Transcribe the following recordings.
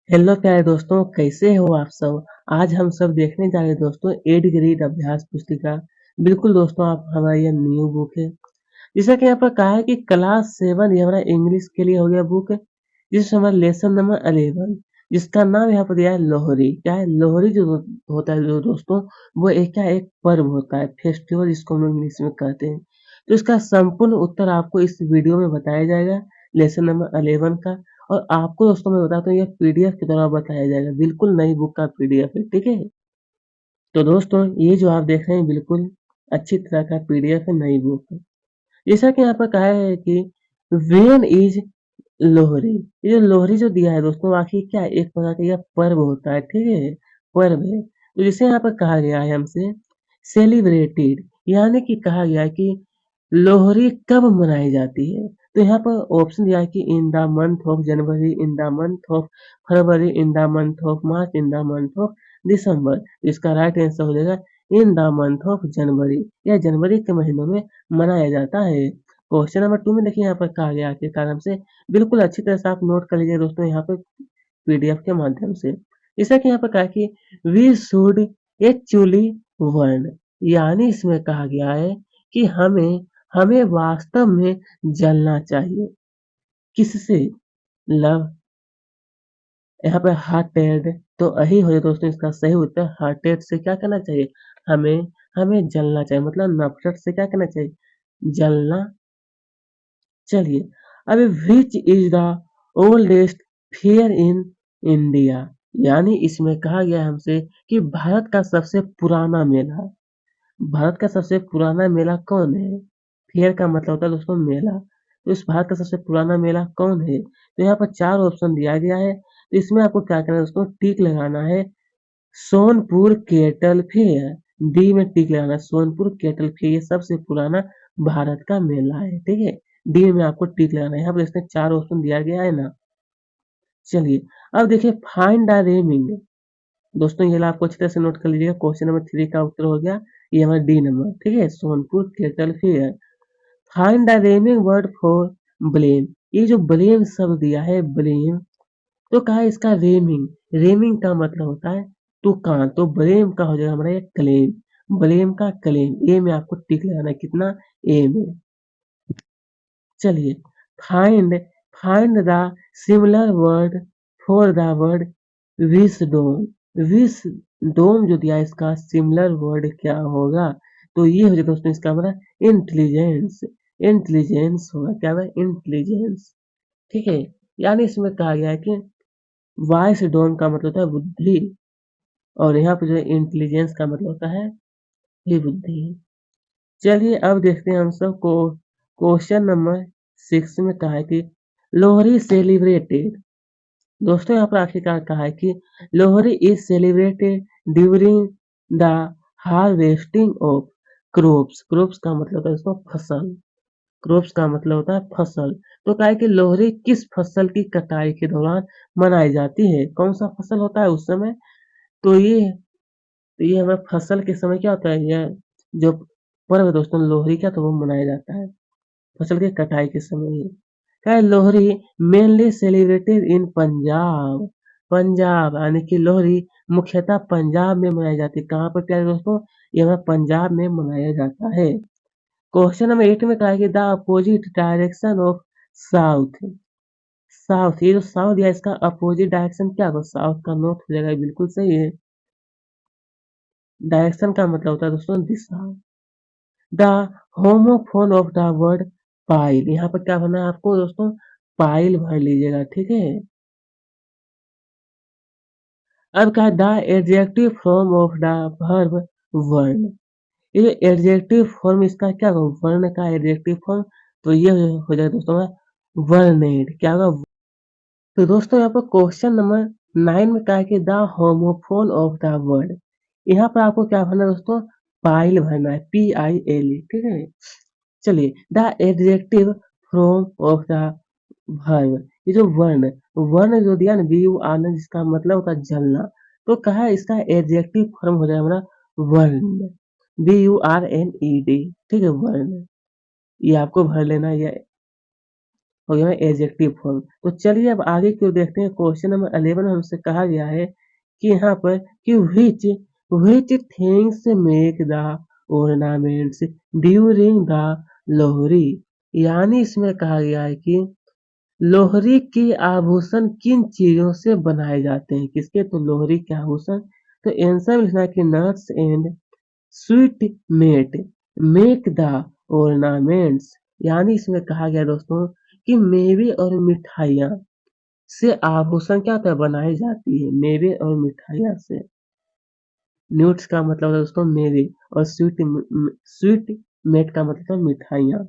Hello प्यारे दोस्तों, कैसे हो आप सब। आज हम सब देखने जा रहे हैं दोस्तों 8th ग्रेड अभ्यास पुस्तिका। बिल्कुल दोस्तों, आप हमारी ये न्यू बुक है। जैसा कि यहाँ पर कहा है कि क्लास 7 ये हमारा इंग्लिश के लिए हो गया बुक, जिसमें हमारा लेसन नंबर 11, जिसका नाम यहाँ पर दिया है लोहरी। क्या है लोहरी जो होता है जो दोस्तों, वो एक पर्व होता है, फेस्टिवल जिसको हम लोग इंग्लिश में कहते हैं। तो इसका संपूर्ण उत्तर आपको इस वीडियो में बताया जाएगा, लेसन नंबर 11 का। और आपको दोस्तों मैं बताता हूँ, ये पीडीएफ के द्वारा बताया जाएगा, बिल्कुल नई बुक का पीडीएफ है, ठीक है। तो दोस्तों ये जो आप देख रहे हैं बिल्कुल अच्छी तरह का पीडीएफ है, नई बुक है। जैसा कि यहाँ पर कहा है कि वेन इज लोहरी। ये जो लोहरी जो दिया है दोस्तों, आखिर क्या है, एक प्रकार का यह पर्व होता है, ठीक है, पर्व है। तो जैसे यहाँ पर कहा गया है हमसे सेलिब्रेटेड, यानी कि कहा गया है कि लोहरी कब मनाई जाती है। तो यहाँ पर ऑप्शन दिया है कि in the month of January, in the month of February, in the month of March, in the month of December. इसका राइट आंसर हो जाएगा in the month of January, या जनवरी के महीनों में मनाया जाता है। क्वेश्चन नंबर 2 में देखिए यहाँ पर कहा गया आखिरकार हमसे, बिल्कुल अच्छी तरह से आप नोट कर लीजिए दोस्तों यहाँ पे पीडीएफ के माध्यम से। जैसा कि यहाँ पर कहा कि वी शुड एक्चुअली वर्न, यानी इसमें कहा गया है कि हमें हमें वास्तव में जलना चाहिए। किससे? लव। यहाँ पे हार्टेड, तो यही हो जाए दोस्तों इसका सही उत्तर। हार्टेड से क्या करना चाहिए, हमें हमें जलना चाहिए, मतलब नफरत से क्या करना चाहिए, जलना। चलिए, अभी which is the oldest fair in India, यानी इसमें कहा गया हमसे कि भारत का सबसे पुराना मेला, भारत का सबसे पुराना मेला कौन है। फेयर का मतलब होता है दोस्तों मेला। तो इस भारत का सबसे पुराना मेला कौन है। तो यहाँ पर 4 ऑप्शन दिया गया है, तो इसमें आपको क्या करना है दोस्तों, टिक लगाना है सोनपुर केटल फेयर। डी में टिक लगाना है, सोनपुर केटल फेयर ये सबसे पुराना भारत का मेला है, ठीक है। डी में आपको टिक लगाना है। यहाँ पर इसमें 4 ऑप्शन दिया गया है ना। चलिए, अब देखिए फाइंड द रेमिंग। दोस्तों ये ला आपको अच्छी तरह से नोट कर लीजिएगा, क्वेश्चन नंबर 3 का उत्तर हो गया ये हमारा डी नंबर, ठीक है, Sonpur kettle fair. Find the रेमिंग word for blame. ये जो ब्लेम शब्द दिया है, ब्लेम, तो कहा है इसका रेमिंग, रेमिंग का मतलब होता है तुकान, तो ब्लेम का हो जाएगा हमारा ये क्लेम, ब्लेम का क्लेम। ए में आपको टिक लगाना है, कितना, ए में। चलिए, find find the similar word for the word wisdom. Wisdom जो दिया है इसका सिमिलर वर्ड क्या होगा। तो ये हो जाए दोस्तों इसका हमारा इंटेलिजेंस, इंटेलिजेंस होगा, क्या होगा, इंटेलिजेंस, ठीक है। यानी इसमें कहा गया है कि वाइस डोम का मतलब होता है बुद्धि, और यहाँ पे जो इंटेलिजेंस का मतलब होता है ये बुद्धि। चलिए अब देखते हैं हम सब को क्वेश्चन नंबर 6 में कहा है कि लोहरी सेलिब्रेटेड। दोस्तों यहाँ पर आखिरकार कहा है कि Lohri is celebrated during the harvesting of crops. Crops का मतलब होता है दोस्तों फसल, क्रॉप्स का मतलब होता है फसल। तो कहा है कि लोहरी किस फसल की कटाई के दौरान मनाई जाती है, कौन सा फसल होता है उस समय। तो ये हमारा फसल के समय क्या होता है, यह जो पर्व है दोस्तों लोहरी का, तो वो मनाया जाता है फसल के कटाई के समय ही। क्या है, Lohri mainly celebrated in Punjab. Punjab यानी कि लोहरी मुख्यतः पंजाब में मनाई जाती है। कहाँ पर प्यारे दोस्तों, ये हमारा पंजाब में मनाया जाता है। क्वेश्चन नंबर 8 में कहा है कि the opposite direction of south. South, ये जो साउथ दिया है, इसका अपोजिट डायरेक्शन क्या होगा, साउथ का नॉर्थ हो जाएगा, बिल्कुल सही है। डायरेक्शन का मतलब होता है दोस्तों दिशा। The homophone of the word pile, यहाँ पर क्या भरना है आपको दोस्तों, पाइल भर लीजिएगा, ठीक है। अब क्या the adjective form of the verb वर्ण। ये जो एडजेक्टिव फॉर्म इसका क्या होगा, वर्ण का एडजेक्टिव फॉर्म, तो ये हो जाएगा दोस्तों वर्णेड, क्या होगा। तो दोस्तों यहाँ पर क्वेश्चन नंबर 9 में कहा है कि the homophone of the word. यहाँ पर आपको क्या भरना है दोस्तों, पाइल भरना है, PILE, ठीक है। चलिए, the adjective from of the verb, ये जो वर्ण, वर्ण जो दिया ना, BURN, जिसका मतलब होता है जलना, तो कहा है इसका एडजेक्टिव फॉर्म हो जाएगा हमारा वर्ण, BURNED, ठीक है, वर्ण। ये आपको भर लेना है, हो गया एडजेक्टिव फॉर्म। तो चलिए अब आगे की ओर देखते हैं। क्वेश्चन नंबर 11 में हमसे कहा गया है कि यहाँ पर कि which things make the ornaments during the Lohri. यानी इसमें कहा गया है कि लोहरी के आभूषण किन चीजों से बनाए जाते हैं? किसके? तो लोहरी के आभूषण। तो आंसर में लिखना है कि nuts and sweetmeat make the ornaments। यानी इसमें कहा गया दोस्तों कि मेवे और मिठाइयाँ से आभूषण क्या होता है? बनाई जाती है मेवे और मिठाइयाँ से। न्यूट्स का मतलब है दोस्तों मेवे और स्वीट मेट का मतलब मिठाइयाँ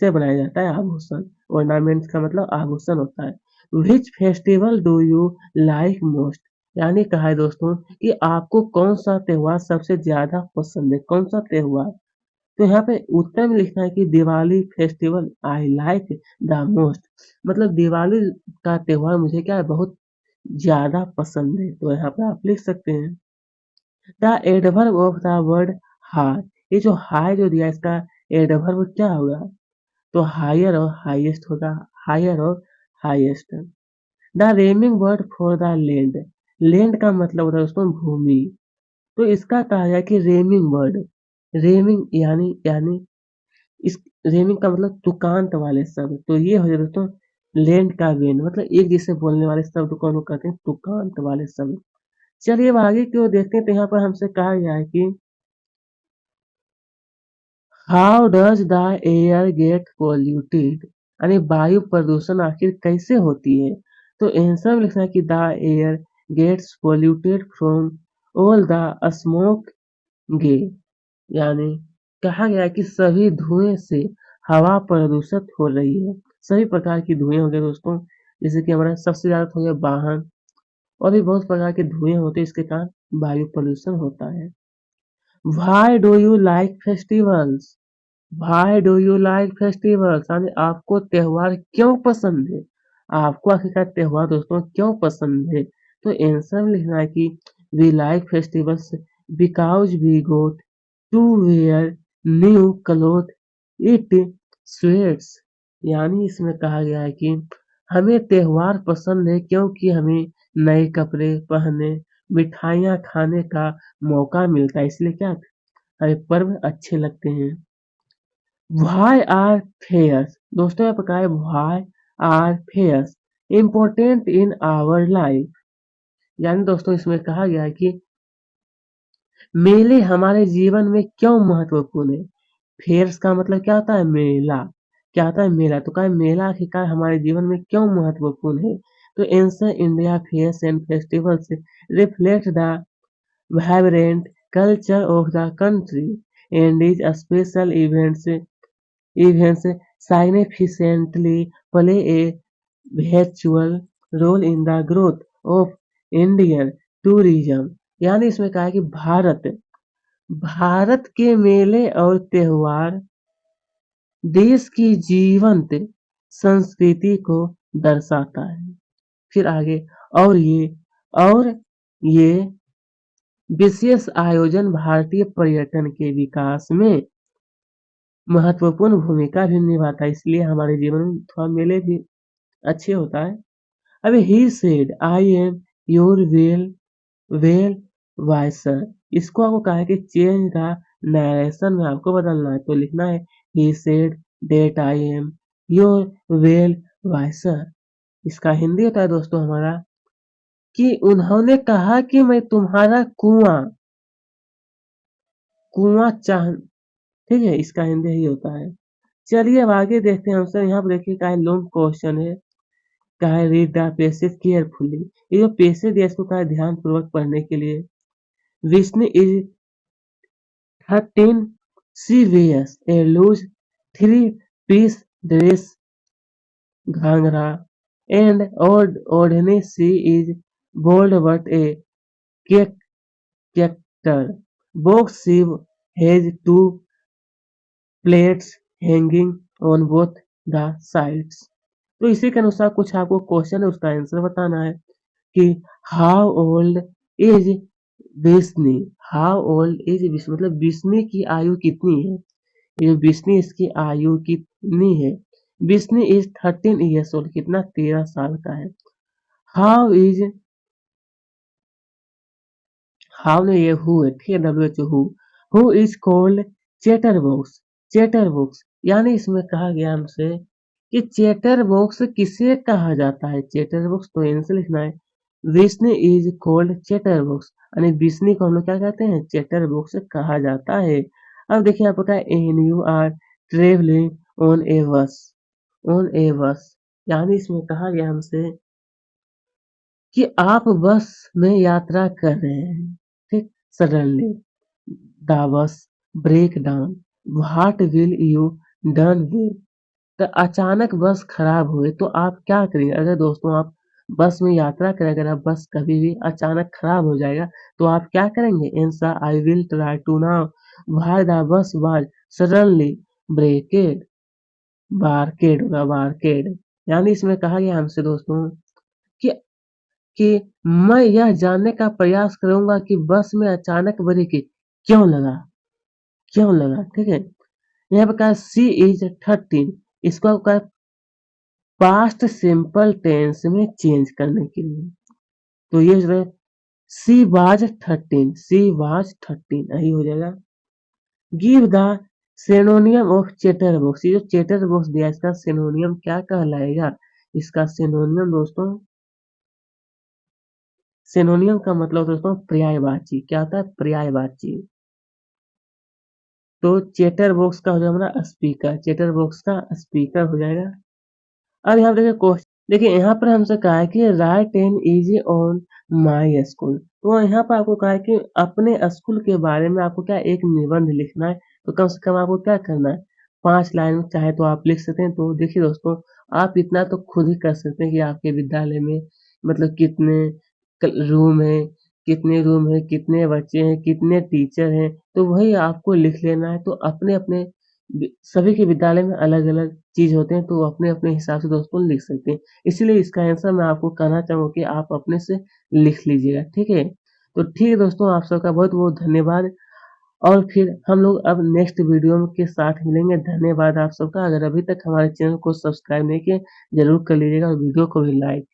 से बनाया जाता है आभूषण। ऑर्नामेंट्स का मतलब आभूषण होता है। Which festival do you like most. यानी कहा है दोस्तों कि आपको कौन सा त्योहार सबसे ज्यादा पसंद है? कौन सा त्योहार? तो यहाँ पे उत्तर में लिखना है कि Diwali festival I like the most. मतलब दिवाली का त्योहार मुझे क्या है? बहुत ज्यादा पसंद है। तो यहाँ पे आप लिख सकते हैं the adverb of the word high. ये जो हाई जो दिया इसका एडवर्ब क्या होगा? तो हायर और हाईएस्ट होगा। हायर और highest. The रेमिंग word for the land. Land का मतलब होता है दोस्तों भूमि। तो इसका कहा गया कि रेमिंग वर्ड। रेमिंग यानी इस रेमिंग का मतलब तुकांत वाले शब्द। तो ये हो जाए दोस्तों लैंड का वेन। मतलब एक जैसे बोलने वाले शब्द को हम लोग कहते हैं तुकांत वाले शब्द। चलिए अब आगे की ओर देखते हैं। तो यहाँ पर हमसे कहा गया है कि how does the air get polluted. यानी वायु प्रदूषण आखिर कैसे होती है? तो आंसर में लिखना है कि the air gets polluted from all the smoke गे। यानी कहा गया है कि सभी धुएं से हवा प्रदूषित हो रही है। सभी प्रकार की धुएं हो गए दोस्तों। जैसे कि हमारा सबसे ज्यादा हो गया वाहन और भी बहुत प्रकार के धुएं होते हैं। इसके कारण वायु प्रदूषण होता है। Why do you like festivals? Why do you like festivals? यानी आपको त्योहार क्यों पसंद है? आपको आखिरकार त्योहार दोस्तों क्यों पसंद है? तो आंसर में लिखना है कि we like festivals because we got to wear new clothes, eat sweets। यानी इसमें कहा गया है कि हमें त्योहार पसंद है क्योंकि हमें नए कपड़े पहनने, मिठाइयाँ खाने का मौका मिलता है। इसलिए क्या हमें पर्व अच्छे लगते हैं। Why are fairs? दोस्तों यहाँ पर कहा है why are fairs important in our life। यानी दोस्तों इसमें कहा गया है कि मेले हमारे जीवन में क्यों महत्वपूर्ण है। फेयर्स का मतलब क्या होता है? मेला। क्या होता है? मेला। तो कहा है मेला आखिरकार हमारे जीवन में क्यों महत्वपूर्ण है? तो answer India fairs and festivals reflect the vibrant culture of the country and its special events significantly play a virtual role in the growth of Indian tourism। यानी इसमें कहा है कि भारत के मेले और त्योहार देश की जीवंत संस्कृति को दर्शाता है। फिर आगे और ये विशेष आयोजन भारतीय पर्यटन के विकास में महत्वपूर्ण भूमिका भी निभाता है। इसलिए हमारे जीवन में थोड़ा मेले भी अच्छे होता है। अभी he said I am your well wisher. इसको आपको कहा है कि चेंज द नरेशन में आपको बदलना है। तो लिखना है he said that I am your well wisher. इसका हिंदी होता है दोस्तों हमारा कि उन्होंने कहा कि मैं तुम्हारा कुआं चाह। ठीक है, इसका हिंदी यही होता है। चलिए अब आगे देखते हैं। हमसे यहाँ पर देखिए क्या है लॉन्ग क्वेश्चन है। क्या है रीड द पैसेज केयरफुली। ये जो पैसेज है इसको क्या है ध्यान पूर्वक पढ़ने के लिए। Vishnu is 13 she wears a loose three-piece dress ghagra and odhni she is bold but a character box she has two plates hanging on both the sides। तो इसी के अनुसार कुछ आपको क्वेश्चन है उसका आंसर बताना है कि how old is Vishnu. How old is Vishnu मतलब विष्णु की आयु कितनी है। ये विष्णु इसकी आयु कितनी है। विष्णु इज 13 ईयर्स ओल्ड, कितना 13 साल का है। हाउ इज, हाउ ने ये हु है, ठीक है, WHO who is called chatter box, chatter box, यानी इसमें कहा गया हमसे कि चैटर बॉक्स किसे कहा जाता है। चैटर बॉक्स तो आंसर लिखना है। Vishnu is called chatter box, यानी विष्णु को हम लोग क्या कहते हैं, चैटर बॉक्स कहा जाता है। अब देखिए आपको क्या है, and you are travelling on a bus, on a बस, यानी इसमें कहा गया हमसे कि आप बस में यात्रा कर रहे हैं, ठीक। Suddenly the bus break down, what will you done will, तो अचानक बस खराब हुए तो आप क्या करेंगे। अगर दोस्तों आप बस में यात्रा करें, अगर आप बस कभी भी अचानक खराब हो जाएगा तो आप क्या करेंगे। Answer I will try to know why the bus was suddenly braked, बारकेड होगा, बारकेड, यानी इसमें कहा गया हमसे दोस्तों कि कि मैं यह जानने का प्रयास करूंगा कि बस में अचानक ब्रेक क्यों लगा, क्यों लगा, ठीक है। यहाँ पे कहा सी इज 13, इसको आपका पास्ट सिंपल टेंस में चेंज करने के लिए, तो ये जो है सी वाज 13, सी वाज 13 यही हो जाएगा। Give the सिनोनियम of chatter box, ये जो चैटर बॉक्स दिया है, इसका सिनोनियम क्या कहलाएगा। इसका सिनोनियम दोस्तों, सिनोनियम का मतलब दोस्तों पर्यायवाची, क्या होता है, पर्यायवाची। तो चैटर बॉक्स का हो जाएगा हमारा स्पीकर, चैटर बॉक्स का स्पीकर हो जाएगा। अब यहाँ पे देखिए क्वेश्चन, देखिए यहाँ पर हमसे कहा है कि right an easy on my school, तो यहाँ पर आपको कहा है कि अपने स्कूल के बारे में आपको क्या एक निबंध लिखना है। तो कम से कम आपको क्या करना है, 5 लाइन में चाहे तो आप लिख सकते हैं। तो देखिए दोस्तों, आप इतना तो खुद ही कर सकते हैं कि आपके विद्यालय में मतलब कितने रूम है, कितने रूम है, कितने बच्चे हैं, कितने टीचर हैं, तो वही आपको लिख लेना है। तो अपने अपने सभी के विद्यालय में अलग-अलग चीज़ होते हैं, तो अपने-अपने हिसाब से दोस्तों लिख सकते हैं। इसीलिए इसका आंसर मैं आपको कहना चाहूँगा कि आप अपने से लिख लीजिएगा, ठीक है? तो ठीक है दोस्तों, आप सबका बहुत-बहुत धन्यवाद, और फिर हम लोग अब नेक्स्ट वीडियो के साथ मिलेंगे। धन्यवाद आप सबका। अगर अभी तक हमारे चैनल को सब्सक्राइब नहीं किए, ज़रूर कर लीजिएगा और वीडियो को भी लाइक